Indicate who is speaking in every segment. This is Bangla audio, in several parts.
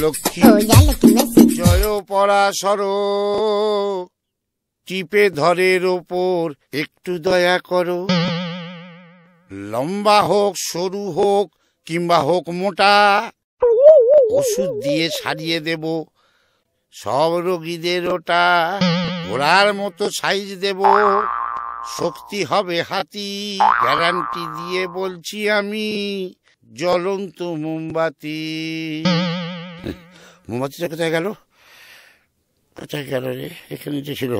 Speaker 1: লক্ষ্মী জয় পরাশর টিপে ধরের ওপর একটু দয়া করো। লম্বা হোক সরু হোক কিংবা হোক মোটা, ওষুধ দিয়ে সারিয়ে দেব সব রোগীদের ওটা। ঘোড়ার মতো সাইজ দেব, শক্তি হবে হাতি, গ্যারান্টি দিয়ে বলছি আমি জ্বলন্ত মোমবাতি। মোমবাতিটা কোথায় গেল? কোথায় গেল রে? এখানে যে ছিল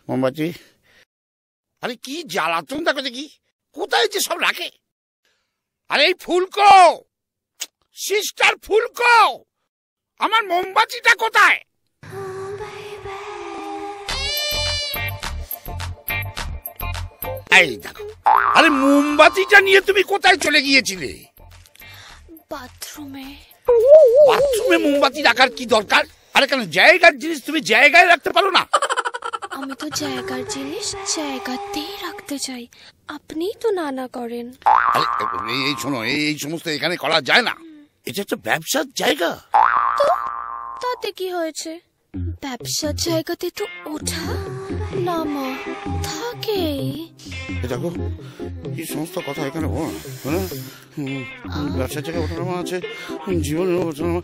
Speaker 1: মোমবাতি। আরে কি জ্বালাতন দেখো দেখি, কোথায় যে সব রাখে। আরে এই ফুলকো, সিস্টার ফুলকো, আমার মোমবাতিটা কোথায়? এই দেখো, আরে মোমবাতিটা নিয়ে তুমি কোথায় চলে গিয়েছিলে?
Speaker 2: বাথরুমে।
Speaker 1: বাথরুমে মোমবাতি রাখার কি দরকার? আরে কেন, জায়গার জিনিস তুমি জায়গায় রাখতে পারো না?
Speaker 2: আমি তো জায়গার জিনিস জায়গাতেই রাখতে চাই, আপনিই তো না করেন।
Speaker 1: এই শোনো, এই সমস্ত এখানে করা যায় না, এটা একটা ব্যবসার জায়গা।
Speaker 2: তো তাতে কি হয়েছে? ব্যবসার জায়গাতে তো ওঠা নামা থাকেই।
Speaker 1: দেখো এই সমস্ত কথা এখানে বলো না। ব্যবসার জায়গায় ওঠানামা আছে, জীবনের ওঠানামা,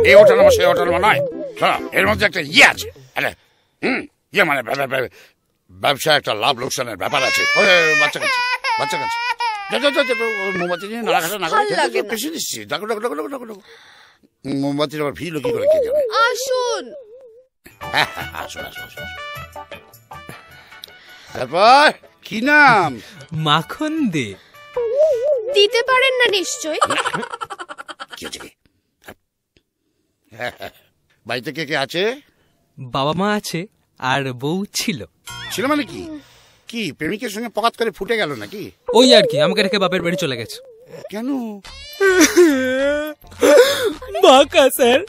Speaker 1: এই ওঠানামা সেই ওঠানামা নয়। এর মধ্যে একটা ইয়ে আছে, ইয়ে মানে ব্যবসা একটা লাভ লোকসানের ব্যাপার আছে। বাচ্চা কাছে বাচ্চা কাছে মোমবাতি নিয়ে নাড়াঘাটা না করে বেশি দিচ্ছি। ডাকো ডাকো ডাকো ডাকো ডাকো। মোমবাতির আবার ভিড় কি করে কে যাবে?
Speaker 2: আসুন।
Speaker 1: আসুন আসুন আসুন। তারপর কি নাম?
Speaker 3: মাখন দে।
Speaker 2: দিতে পারেন না নিশ্চয়?
Speaker 1: কি হচ্ছে? বাড়িতে কে কে আছে?
Speaker 3: বাবা মা আছে আর বউ ছিল।
Speaker 1: ছিল মানে কি? কি প্রেমিকের সঙ্গে পকাত করে ফুটে গেল নাকি?
Speaker 3: ওই আর কি, আমাকে রেখে বাপের বাড়ি চলে গেছে।
Speaker 1: কেন?
Speaker 3: বাঁকা স্যার,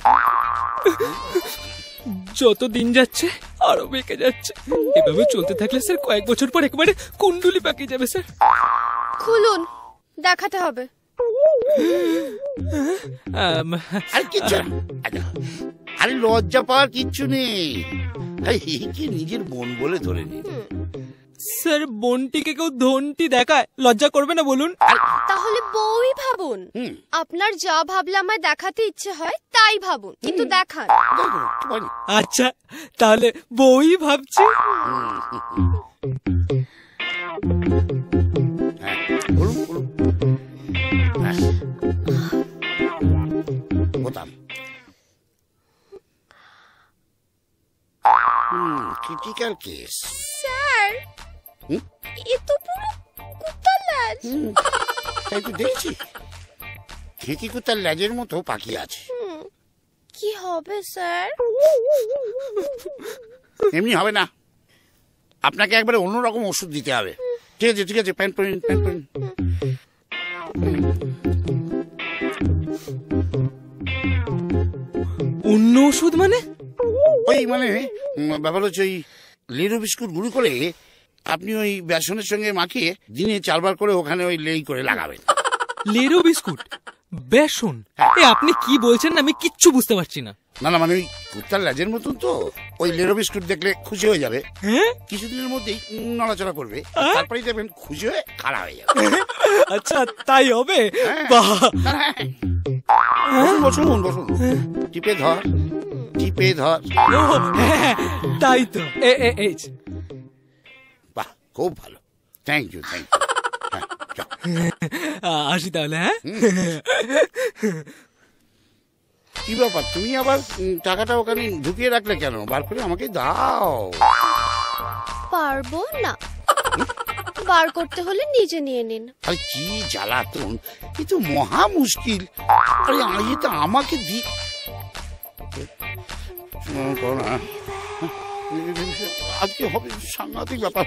Speaker 3: যত দিন যাচ্ছে আরো বেঁকে যাচ্ছে। এভাবে চলতে থাকলে স্যার কয়েক বছর পর একেবারে কুণ্ডুলি পাকিয়ে যাবে স্যার।
Speaker 2: খুলুন, দেখাতে হবে।
Speaker 1: আর কিচ্ছু না, আরে লজ্জা পাওয়ার কিচ্ছু নেই। কি নিজের বোন বলে ধরে নি।
Speaker 3: স্যার বোনটিকে কেউ ধনটি দেখায়, লজ্জা করবে না বলুন?
Speaker 2: তাহলে বউই ভাবুন। আপনার যা ভাবলে আমায় দেখাতে ইচ্ছে হয় তাই ভাবুন, কিন্তু দেখান।
Speaker 3: আচ্ছা তাহলে বউই ভাবছি।
Speaker 1: ক্রিটিক্যাল কেস
Speaker 2: স্যার, এ তো পুরো কুত্তার ল্যাজ।
Speaker 1: তাই তো দেখছি, খেকি কুত্তার ল্যাজের মতো পাখি আছে।
Speaker 2: কি হবে স্যার?
Speaker 1: এমনি হবে না, আপনাকে একবারে অন্যরকম ওষুধ দিতে হবে। ঠিক আছে ঠিক আছে, প্যান্ট পরিন প্যান্ট পরিন।
Speaker 3: অন্য ওষুধ মানে?
Speaker 1: ওই মানে ব্যাপার হচ্ছে, ওই লেরো বিস্কুট গুঁড়ো করে আপনি ওই বেসনের সঙ্গে মাখিয়ে দিনে 4 বার করে ওখানে ওই লেই করে লাগাবেন।
Speaker 3: লেরো বিস্কুট, বেসন? আপনি কি বলছেন আমি কিচ্ছু বুঝতে পারছি না।
Speaker 1: না না, মানে ওই কুত্তার ল্যাজের মতন তো, ওই লেরো বিস্কুট দেখলে খুশি হয়ে যাবে, কিছুদিনের মধ্যেই নড়াচড়া করবে, তারপরেই দেখবেন খুশি হয়ে খারাপ হয়ে যাবে।
Speaker 3: আচ্ছা তাই হবে?
Speaker 1: বসুন বসুন, টিপে ধর টিপে ধর।
Speaker 3: তাই তো,
Speaker 1: বাহ, খুব ভালো, থ্যাংক ইউ থ্যাংক ইউ।
Speaker 3: আসি তাহলে। হ্যাঁ,
Speaker 1: কি ব্যাপার, তুমি আবার টাকাটা ওখানে ঢুকিয়ে রাখলে কেন? বার করে আমাকে দাও।
Speaker 2: পারবো না, বার করতে হলে নিজে নিয়ে নিন।
Speaker 1: আরে কি জ্বালাতন, এ তো মহা মুশকিল। আরে এটা আমাকে দি আজকে হবে সাংঘাতিক ব্যাপার।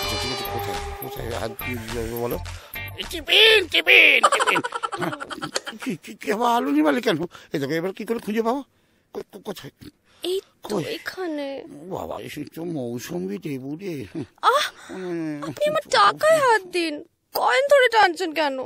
Speaker 1: ঠিক আছে, কোথায় কোথায় হাত বলো। টিফিন টিফিন টিফিন, আলু নিবালে কেন? এই দেখো, এবার কি করে খুঁজে পাবো? কোথায়?
Speaker 2: এই তো এখানে।
Speaker 1: বাবা, এসে তো মৌসুমি টেবুলে।
Speaker 2: আপনি আমার টাকায় হাত দিন, কয়েন ধরে টানছেন কেন?